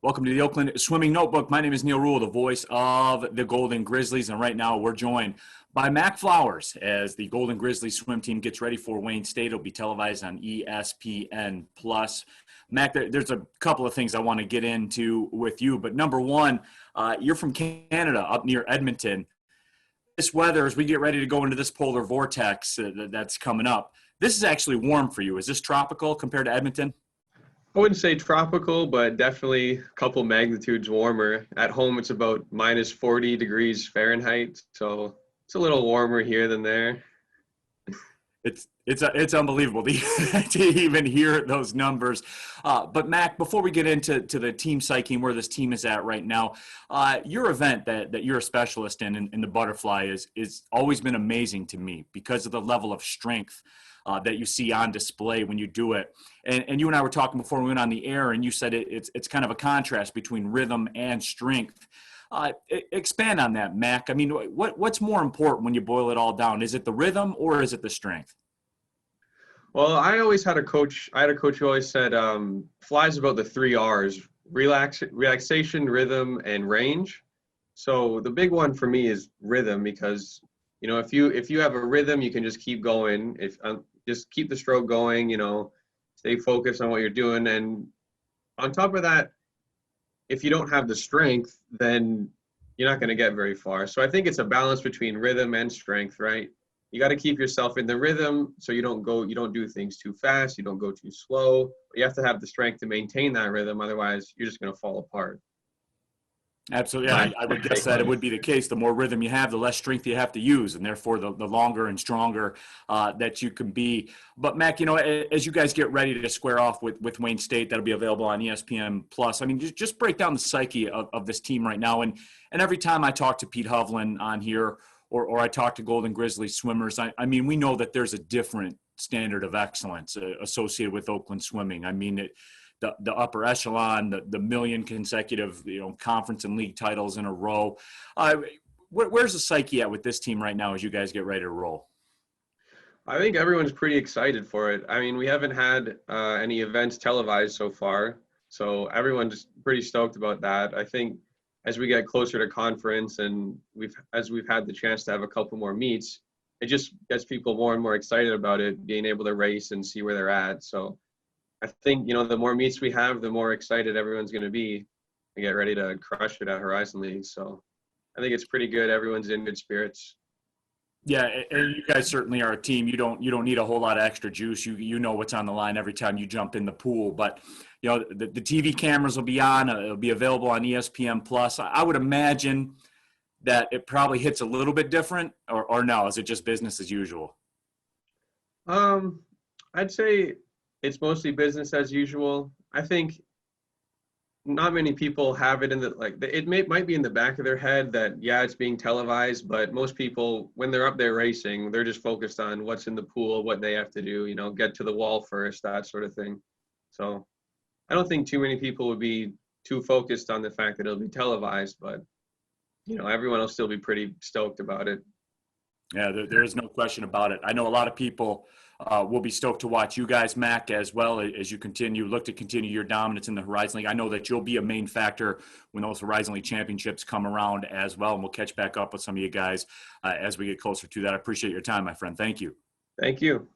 Welcome to the Oakland Swimming Notebook. My name is Neil Rule, the voice of the Golden Grizzlies, and right now we're joined by Mack as the Golden Grizzlies swim team gets ready for Wayne State. It'll be televised on ESPN+. Mack, there's a couple of things I want to get into with you, but number one, you're from Canada, up near Edmonton. This weather, as we get ready to go into this polar vortex that's coming up, this is actually warm for you. Is this tropical compared to Edmonton? I wouldn't say tropical, but definitely a couple magnitudes warmer. At home, it's about minus 40 degrees Fahrenheit, so it's a little warmer here than there. It's unbelievable to even hear those numbers. But Mack, before we get into the team psyche and where this team is at right now, your event that you're a specialist in the butterfly is always been amazing to me because of the level of strength that you see on display when you do it. And you and I were talking before we went on the air, and you said it's kind of a contrast between rhythm and strength. Expand on that, Mack. I mean, what's more important when you boil it all down? Is it the rhythm or is it the strength? Well, I had a coach who always said, flies about the 3 R's: relaxation, rhythm, and range. So the big one for me is rhythm, because if you have a rhythm, you can just keep going. If just keep the stroke going, stay focused on what you're doing. And on top of that, if you don't have the strength, then you're not going to get very far. So I think it's a balance between rhythm and strength, right? You got to keep yourself in the rhythm so you don't do things too fast, you don't go too slow. But you have to have the strength to maintain that rhythm, otherwise you're just going to fall apart. Absolutely. Yeah, I would guess that it would be the case. The more rhythm you have, the less strength you have to use, and therefore the longer and stronger that you can be. But Mack, as you guys get ready to square off with Wayne State, that'll be available on ESPN+. I mean, just break down the psyche of this team right now. And every time I talk to Pete Hovland on here, or I talk to Golden Grizzlies swimmers, I mean, we know that there's a different standard of excellence associated with Oakland swimming. I mean, the upper echelon, the million consecutive, conference and league titles in a row. Where's the psyche at with this team right now as you guys get ready to roll? I think everyone's pretty excited for it. I mean, we haven't had any events televised so far, so everyone's pretty stoked about that. I think as we get closer to conference and we've had the chance to have a couple more meets, it just gets people more and more excited about it, being able to race and see where they're at. So I think, the more meets we have, the more excited everyone's going to be to get ready to crush it at Horizon League. So I think it's pretty good. Everyone's in good spirits. Yeah, and you guys certainly are a team. You don't need a whole lot of extra juice. You know what's on the line every time you jump in the pool. But the TV cameras will be on. It'll be available on ESPN+. I would imagine that it probably hits a little bit different, or no? Is it just business as usual? I'd say it's mostly business as usual. I think not many people have it might be in the back of their head that, yeah, it's being televised, but most people, when they're up there racing, they're just focused on what's in the pool, what they have to do, get to the wall first, that sort of thing. So I don't think too many people would be too focused on the fact that it'll be televised, but everyone will still be pretty stoked about it. Yeah, there is no question about it. I know a lot of people will be stoked to watch you guys, Mack, as well as you look to continue your dominance in the Horizon League. I know that you'll be a main factor when those Horizon League championships come around as well, and we'll catch back up with some of you guys as we get closer to that. I appreciate your time, my friend. Thank you. Thank you.